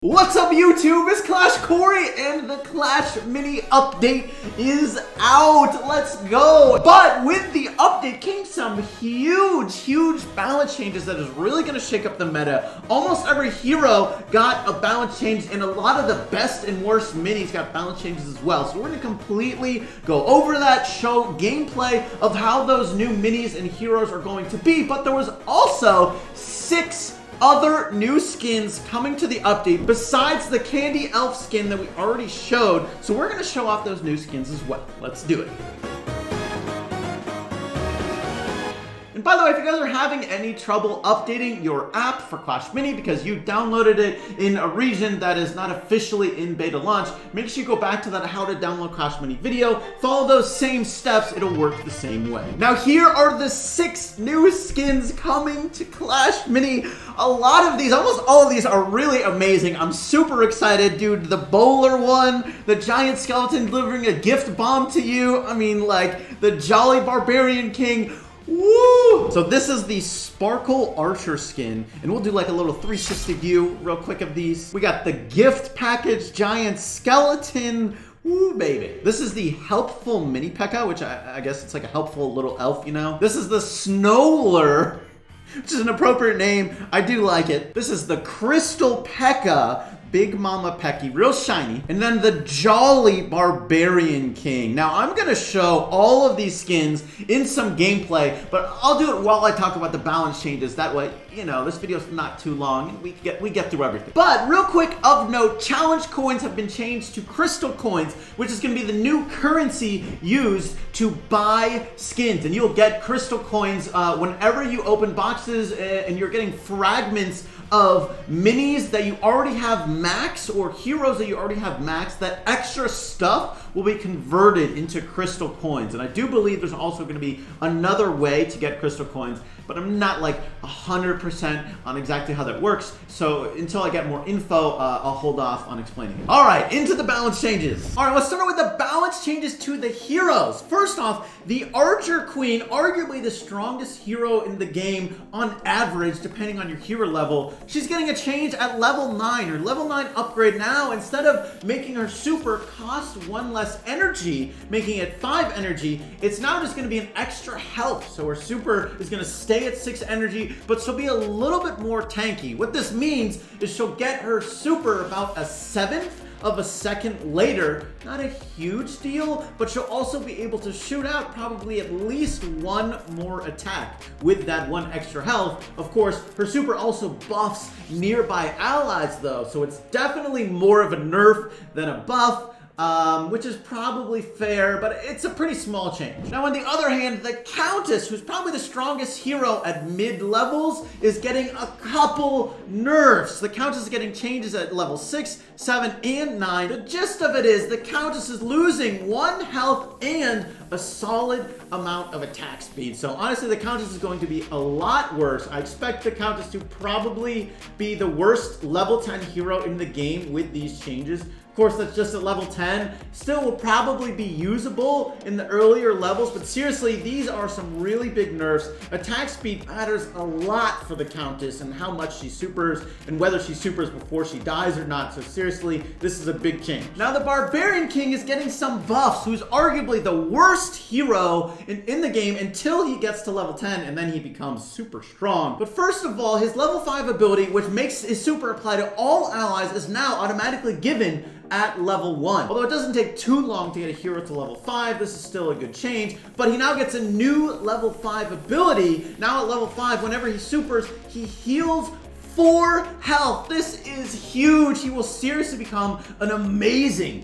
What's up YouTube? It's Clash Cory and the Clash Mini update is out. Let's go. But with the update came some huge balance changes that is really going to shake up the meta. Almost every hero got a balance change, and a lot of the best and worst minis got balance changes as well. So we're going to completely go over that, show gameplay of how those new minis and heroes are going to be. But there was also 6 other new skins coming to the update besides the Candy Elf skin that we already showed. So we're going to show off those new skins as well. Let's do it. And by the way, if you guys are having any trouble updating your app for Clash Mini because you downloaded it in a region that is not officially in beta launch, make sure you go back to that how to download Clash Mini video. Follow those same steps, it'll work the same way. Now here are the 6 new skins coming to Clash Mini. A lot of these, almost all of these are really amazing. I'm super excited, dude. The bowler one, the giant skeleton delivering a gift bomb to you. I mean, like, the Jolly Barbarian King. Woo! So this is the Sparkle Archer skin, and we'll do like a little 360 view real quick of these. We got the gift package giant skeleton. Woo, baby. This is the helpful mini P.E.K.K.A, which I guess it's like a helpful little elf, you know? This is the Snowler, which is an appropriate name. I do like it. This is the Crystal P.E.K.K.A, Big Mama Pecky, real shiny. And then the Jolly Barbarian King. Now, I'm gonna show all of these skins in some gameplay, but I'll do it while I talk about the balance changes. That way, you know, this video's not too long. We get through everything. But real quick of note, challenge coins have been changed to crystal coins, which is gonna be the new currency used to buy skins. And you'll get crystal coins whenever you open boxes, and you're getting fragments of minis that you already have max, or heroes that you already have max. That extra stuff will be converted into crystal coins. And I do believe there's also going to be another way to get crystal coins, but I'm not like 100% on exactly how that works. So until I get more info, I'll hold off on explaining it. All right, into the balance changes. All right, let's start with the balance changes to the heroes. First off, the Archer Queen, arguably the strongest hero in the game on average, depending on your hero level. She's getting a change at level 9. Her level 9 upgrade now, instead of making her super cost 1 less energy, making it 5 energy, it's now just going to be an extra health. So her super is going to stay at 6 energy, but she'll be a little bit more tanky. What this means is she'll get her super about a 1/7 of a second later. Not a huge deal, but she'll also be able to shoot out probably at least 1 more attack with that 1 extra health. Of course, her super also buffs nearby allies though, so it's definitely more of a nerf than a buff. Which is probably fair, but it's a pretty small change. Now, on the other hand, the Countess, who's probably the strongest hero at mid-levels, is getting a couple nerfs. The Countess is getting changes at level 6, 7, and 9. The gist of it is the Countess is losing 1 health and a solid amount of attack speed. So honestly, the Countess is going to be a lot worse. I expect the Countess to probably be the worst level 10 hero in the game with these changes. Of course, that's just at level 10. Still will probably be usable in the earlier levels, but seriously, these are some really big nerfs. Attack speed matters a lot for the Countess and how much she supers and whether she supers before she dies or not. So seriously, this is a big change. Now, the Barbarian King is getting some buffs, who's arguably the worst hero in the game until he gets to level 10, and then he becomes super strong. But first of all, his level 5 ability, which makes his super apply to all allies, is now automatically given at level 1. Although it doesn't take too long to get a hero to level 5, this is still a good change. But he now gets a new level 5 ability. Now at level 5, whenever he supers, he heals 4 health. This is huge. He will seriously become an amazing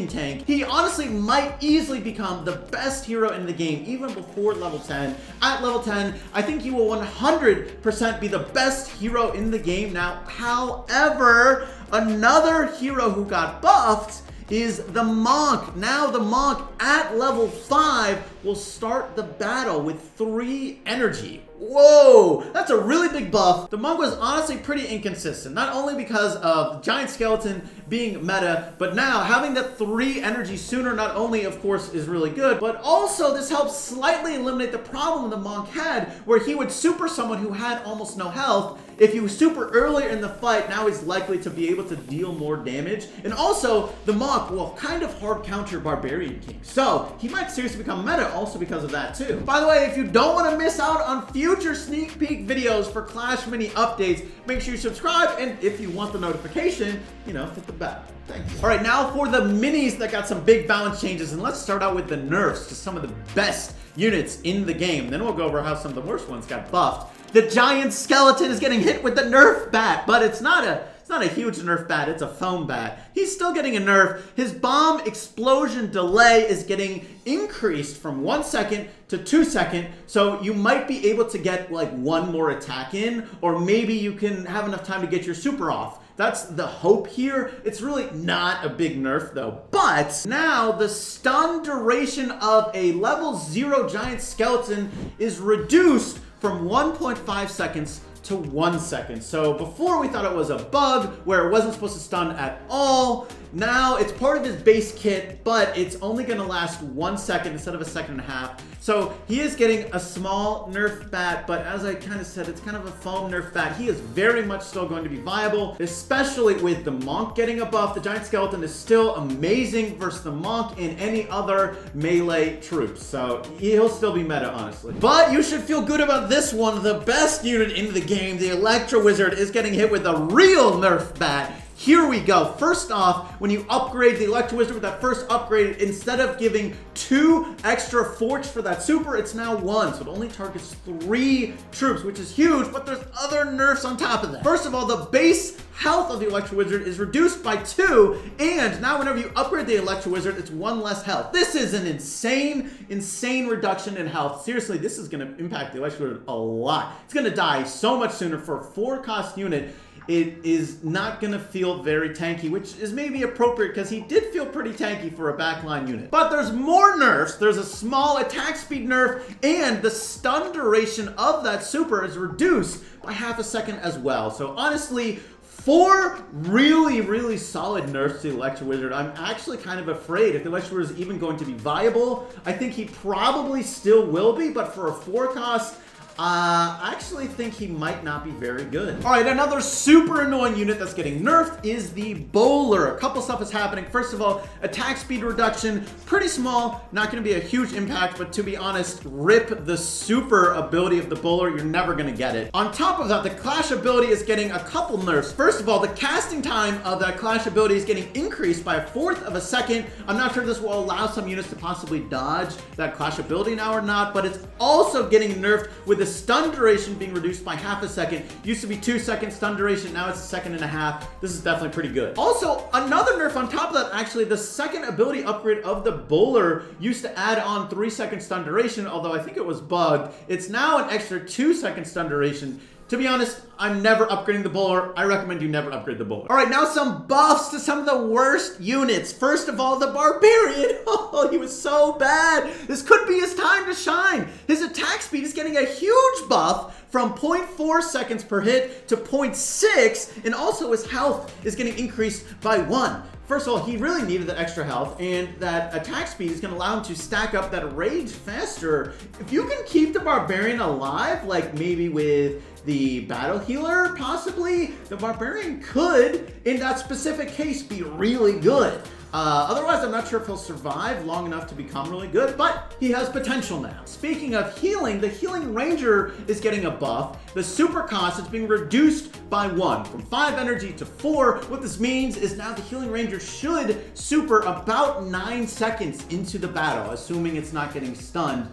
tank. He honestly might easily become the best hero in the game even before level 10. At level 10, I think he will 100% be the best hero in the game now. However, another hero who got buffed is the Monk. Now the Monk at level 5 will start the battle with 3 energy. Whoa, that's a really big buff. The monk was honestly pretty inconsistent, not only because of giant skeleton being meta, but now having that 3 energy sooner not only, of course, is really good, but also this helps slightly eliminate the problem the monk had, where he would super someone who had almost no health. If he was super earlier in the fight, now he's likely to be able to deal more damage. And also, the monk will kind of hard counter Barbarian King. So, he might seriously become meta also because of that too. By the way, if you don't want to miss out on future sneak peek videos for Clash Mini updates, make sure you subscribe. And if you want the notification, you know, hit the bell. Thank you. All right, now for the minis that got some big balance changes. And let's start out with the nerfs to some of the best units in the game. Then we'll go over how some of the worst ones got buffed. The giant skeleton is getting hit with the Nerf bat, but it's not a huge Nerf bat, it's a foam bat. He's still getting a nerf. His bomb explosion delay is getting increased from 1 second to 2 seconds, so you might be able to get like 1 more attack in, or maybe you can have enough time to get your super off. That's the hope here. It's really not a big nerf though. But now the stun duration of a level 0 giant skeleton is reduced from 1.5 seconds to 1 second. So before we thought it was a bug where it wasn't supposed to stun at all. Now it's part of his base kit, but it's only gonna last 1 second instead of a second and a half. So he is getting a small nerf bat, but as I kind of said, it's kind of a foam nerf bat. He is very much still going to be viable, especially with the monk getting a buff. The giant skeleton is still amazing versus the monk and any other melee troops. So he'll still be meta, honestly. But you should feel good about this one. The best unit in the game, the Electro Wizard, is getting hit with a real nerf bat. Here we go. First off, when you upgrade the Electro Wizard with that first upgrade, instead of giving 2 extra forks for that super, it's now 1. So it only targets 3 troops, which is huge, but there's other nerfs on top of that. First of all, the base health of the Electro Wizard is reduced by 2, and now whenever you upgrade the Electro Wizard, it's 1 less health. This is an insane reduction in health. Seriously, this is going to impact the Electro Wizard a lot. It's going to die so much sooner for a 4-cost unit. It is not going to feel very tanky, which is maybe appropriate because he did feel pretty tanky for a backline unit. But there's more nerfs. There's a small attack speed nerf, and the stun duration of that super is reduced by ½ a second as well. So honestly, 4 really solid nerfs to the Electro Wizard. I'm actually kind of afraid if the Electro Wizard is even going to be viable. I think he probably still will be, but for a 4-cost, I actually think he might not be very good. All right, another super annoying unit that's getting nerfed is the Bowler. A couple stuff is happening. First of all, attack speed reduction, pretty small, not going to be a huge impact, but to be honest, rip the super ability of the Bowler. You're never going to get it. On top of that, the Clash ability is getting a couple nerfs. First of all, the casting time of that Clash ability is getting increased by 1/4 of a second. I'm not sure if this will allow some units to possibly dodge that Clash ability now or not, but it's also getting nerfed with the stun duration being reduced by ½ a second. Used to be 2 seconds stun duration, now it's 1.5 seconds. This is definitely pretty good. Also, another nerf on top of that, actually, the second ability upgrade of the Bowler used to add on 3 seconds stun duration, although I think it was bugged. It's now an extra 2 seconds stun duration. To be honest, I'm never upgrading the Bowler. I recommend you never upgrade the Bowler. All right, now some buffs to some of the worst units. First of all, the Barbarian. Oh, he was so bad. This could be his time to shine. His attack speed is getting a huge buff from 0.4 seconds per hit to 0.6, and also his health is getting increased by 1. First of all, he really needed that extra health, and that attack speed is going to allow him to stack up that rage faster. If you can keep the Barbarian alive, like maybe with the Battle Healer, possibly, the Barbarian could, in that specific case, be really good. Otherwise, I'm not sure if he'll survive long enough to become really good, but he has potential now. Speaking of healing, the Healing Ranger is getting a buff. The super cost is being reduced by 1, from 5 energy to 4. What this means is now the Healing Ranger should super about 9 seconds into the battle, assuming it's not getting stunned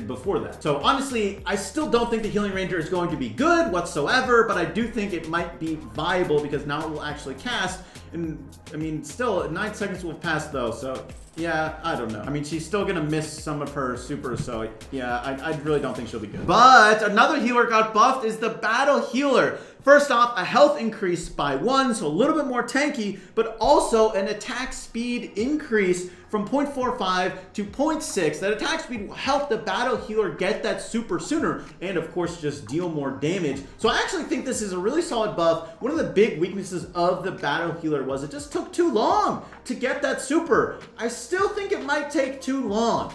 before that. So honestly, I still don't think the Healing Ranger is going to be good whatsoever, but I do think it might be viable because now it will actually cast. And I mean, still 9 seconds will have passed though, so Yeah, I don't know. I mean, she's still gonna miss some of her supers, so yeah, I really don't think she'll be good. But another healer got buffed is the Battle Healer. First off, a health increase by 1, so a little bit more tanky, but also an attack speed increase from 0.45 to 0.6. That attack speed will help the Battle Healer get that super sooner, and of course just deal more damage. So I actually think this is a really solid buff. One of the big weaknesses of the Battle Healer was it just took too long to get that super. I still think it might take too long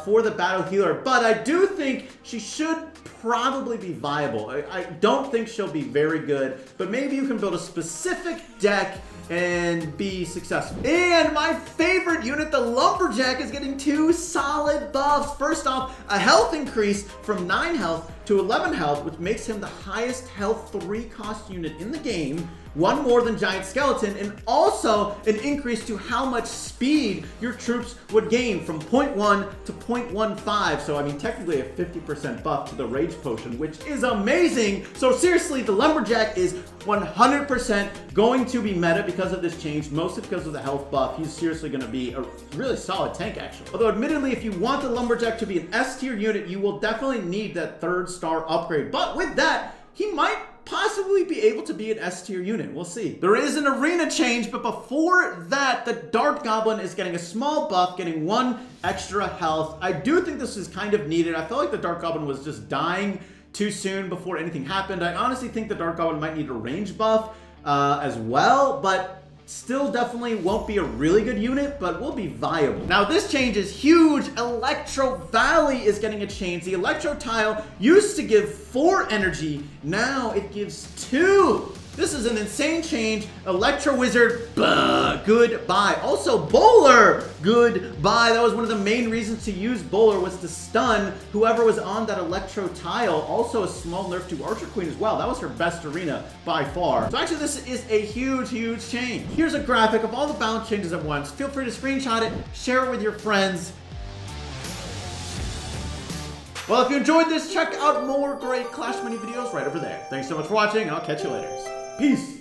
for the Battle Healer, but I do think she should probably be viable. I don't think she'll be very good, but maybe you can build a specific deck and be successful. And my favorite unit, the Lumberjack, is getting 2 solid buffs. First off, a health increase from 9 health to 11 health, which makes him the highest health 3 cost unit in the game. 1 more than Giant Skeleton, and also an increase to how much speed your troops would gain from 0.1 to 0.15. So, I mean, technically a 50% buff to the Rage Potion, which is amazing. So, seriously, the Lumberjack is 100% going to be meta because of this change, mostly because of the health buff. He's seriously going to be a really solid tank, actually. Although, admittedly, if you want the Lumberjack to be an S tier unit, you will definitely need that 3rd star upgrade. But with that, he might possibly be able to be an S tier unit. We'll see. There is an arena change, but before that, the Dart Goblin is getting a small buff, getting 1 extra health. I do think this is kind of needed. I felt like the Dart Goblin was just dying too soon before anything happened. I honestly think the Dart Goblin might need a range buff as well, but still definitely won't be a really good unit, but will be viable. Now this change is huge. Electro Valley is getting a change. The Electro Tile used to give 4 energy, now it gives 2. This is an insane change. Electro Wizard, goodbye. Also, Bowler, goodbye. That was one of the main reasons to use Bowler, was to stun whoever was on that Electro Tile. Also, a small nerf to Archer Queen as well. That was her best arena by far. So actually, this is a huge, huge change. Here's a graphic of all the balance changes at once. Feel free to screenshot it, share it with your friends. Well, if you enjoyed this, check out more great Clash Mini videos right over there. Thanks so much for watching, and I'll catch you later. Peace!